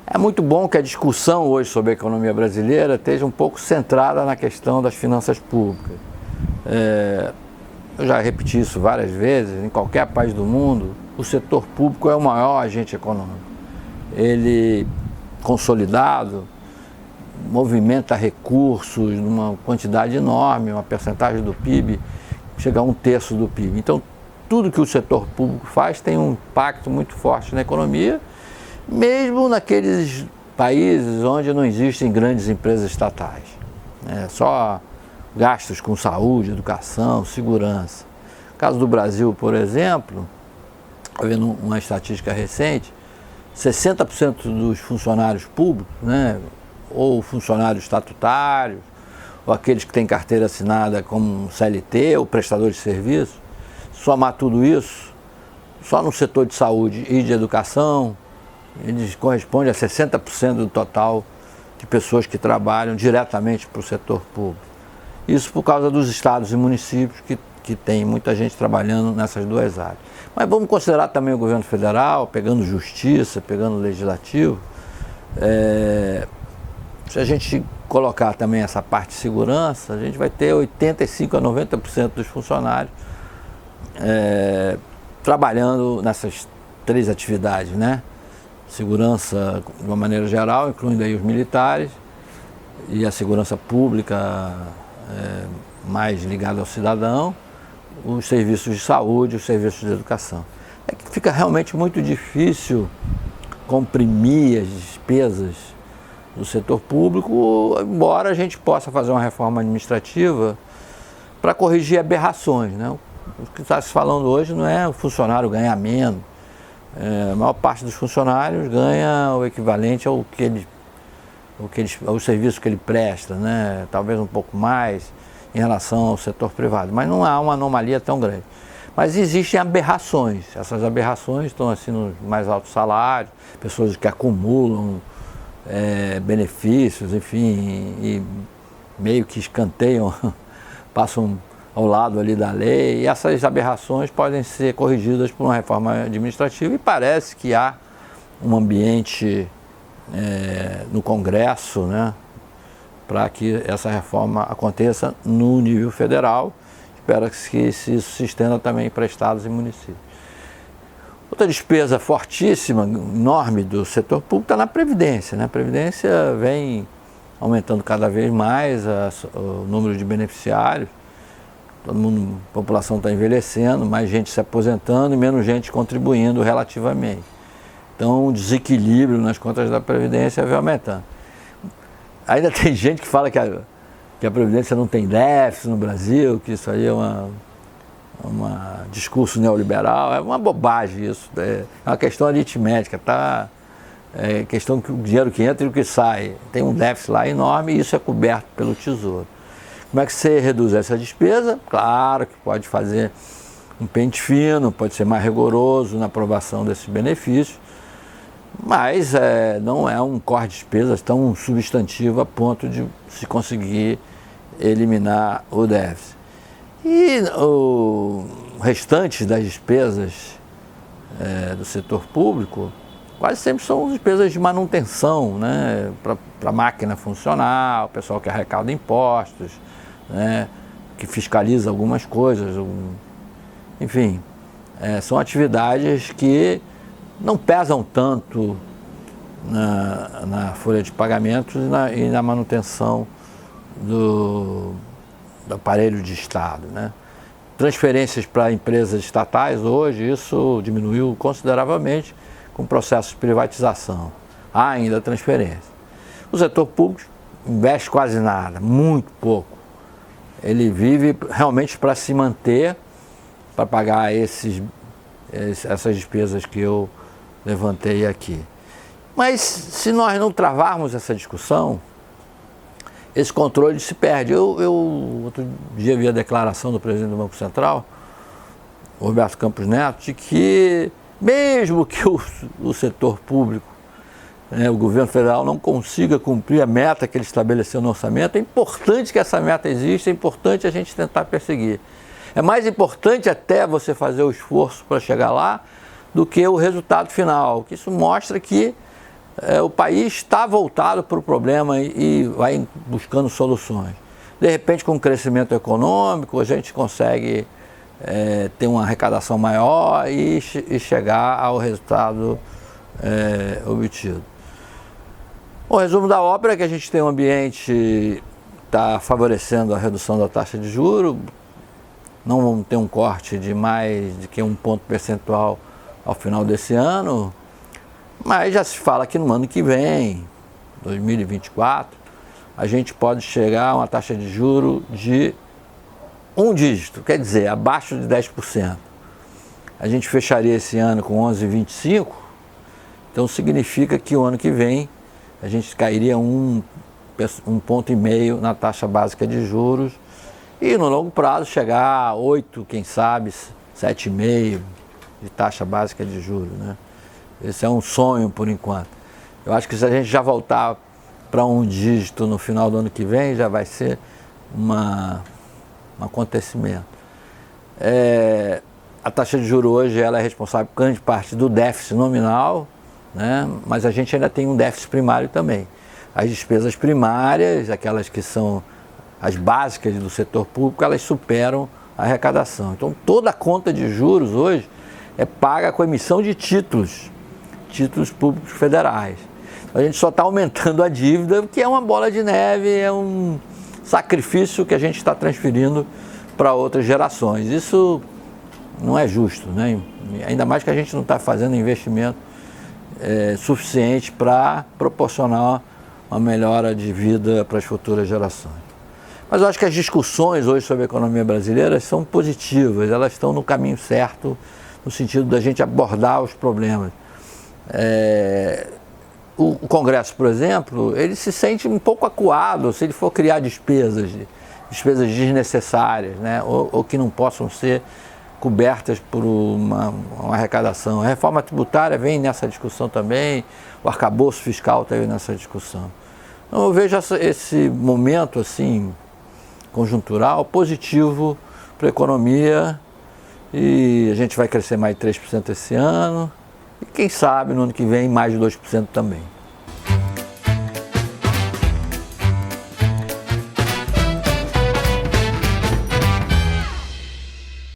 É muito bom que a discussão hoje sobre a economia brasileira esteja um pouco centrada na questão das finanças públicas. Eu já repeti isso várias vezes, em qualquer país do mundo, o setor público é o maior agente econômico. Ele, consolidado, movimenta recursos numa quantidade enorme, uma percentagem do PIB, chega a 1/3 do PIB. Então, tudo que o setor público faz tem um impacto muito forte na economia, mesmo naqueles países onde não existem grandes empresas estatais. Só gastos com saúde, educação, segurança. No caso do Brasil, por exemplo, vendo uma estatística recente, 60% dos funcionários públicos, ou funcionários estatutários, ou aqueles que têm carteira assinada como CLT ou prestador de serviço, somar tudo isso, só no setor de saúde e de educação, eles correspondem a 60% do total de pessoas que trabalham diretamente para o setor público. Isso por causa dos estados e municípios que tem muita gente trabalhando nessas duas áreas. Mas vamos considerar também o governo federal, pegando justiça, pegando legislativo. Se a gente colocar também essa parte de segurança, a gente vai ter 85% a 90% dos funcionários trabalhando nessas três atividades, Segurança de uma maneira geral, incluindo aí os militares, e a segurança pública mais ligada ao cidadão, os serviços de saúde, os serviços de educação. É que fica realmente muito difícil comprimir as despesas do setor público, embora a gente possa fazer uma reforma administrativa para corrigir aberrações. O que está se falando hoje não é o funcionário ganhar menos. A maior parte dos funcionários ganha o equivalente ao serviço que ele presta, talvez um pouco mais em relação ao setor privado, mas não há uma anomalia tão grande. Mas existem aberrações, essas aberrações estão assim nos mais altos salários, pessoas que acumulam benefícios, enfim, e meio que escanteiam, passam ao lado ali da lei, e essas aberrações podem ser corrigidas por uma reforma administrativa, e parece que há um ambiente no Congresso, para que essa reforma aconteça no nível federal. Espero que isso se estenda também para estados e municípios. Outra despesa fortíssima, enorme do setor público está na Previdência. A Previdência vem aumentando cada vez mais o número de beneficiários. A população está envelhecendo, mais gente se aposentando e menos gente contribuindo relativamente. Então o desequilíbrio nas contas da Previdência vem aumentando. Ainda tem gente que fala que a Previdência não tem déficit no Brasil, que isso aí é um discurso neoliberal. É uma bobagem isso, é uma questão aritmética, é questão que o dinheiro que entra e o que sai. Tem um déficit lá enorme e isso é coberto pelo Tesouro. Como é que você reduz essa despesa? Claro que pode fazer um pente fino, pode ser mais rigoroso na aprovação desses benefícios, mas não é um corte de despesas tão substantivo a ponto de se conseguir eliminar o déficit. E o restante das despesas do setor público quase sempre são despesas de manutenção, para a máquina funcionar, o pessoal que arrecada impostos, que fiscaliza algumas coisas, enfim, são atividades que não pesam tanto na folha de pagamentos e na manutenção do aparelho de Estado. Transferências para empresas estatais hoje, isso diminuiu consideravelmente com processos de privatização. Há ainda transferência. O setor público investe quase nada, muito pouco. Ele vive realmente para se manter, para pagar essas despesas que eu levantei aqui. Mas se nós não travarmos essa discussão, esse controle se perde. Eu outro dia vi a declaração do presidente do Banco Central, Roberto Campos Neto, de que mesmo que o setor público, o governo federal não consiga cumprir a meta que ele estabeleceu no orçamento, é importante que essa meta exista, é importante a gente tentar perseguir. É mais importante até você fazer o esforço para chegar lá do que o resultado final, que isso mostra que o país está voltado para o problema e vai buscando soluções. De repente, com o crescimento econômico, a gente consegue ter uma arrecadação maior e chegar ao resultado obtido. O resumo da ópera é que a gente tem um ambiente que está favorecendo a redução da taxa de juros, não vamos ter um corte de mais de que 1 ponto percentual ao final desse ano, mas já se fala que no ano que vem, 2024, a gente pode chegar a uma taxa de juros de 1 dígito, quer dizer, abaixo de 10%. A gente fecharia esse ano com 11,25%, então significa que o ano que vem a gente cairia 1,5 ponto na taxa básica de juros e no longo prazo chegar a 8, quem sabe, 7,5% de taxa básica de juros, né? Esse é um sonho por enquanto. Eu acho que se a gente já voltar para 1 dígito no final do ano que vem, já vai ser um acontecimento. A taxa de juros hoje ela é responsável por grande parte do déficit nominal, né? Mas a gente ainda tem um déficit primário também. As despesas primárias, aquelas que são as básicas do setor público, elas superam a arrecadação. Então toda a conta de juros hoje é paga com emissão de títulos públicos federais. A gente só está aumentando a dívida, que é uma bola de neve, é um sacrifício que a gente está transferindo para outras gerações. Isso não é justo, né? Ainda mais que a gente não está fazendo investimento suficiente para proporcionar uma melhora de vida para as futuras gerações. Mas eu acho que as discussões hoje sobre a economia brasileira são positivas, elas estão no caminho certo, no sentido da gente abordar os problemas. O Congresso, por exemplo, ele se sente um pouco acuado se ele for criar despesas desnecessárias, né? ou que não possam ser cobertas por uma arrecadação. A reforma tributária vem nessa discussão também, o arcabouço fiscal está nessa discussão. Então eu vejo esse momento assim, conjuntural, positivo para a economia, e a gente vai crescer mais de 3% esse ano, e quem sabe no ano que vem mais de 2% também.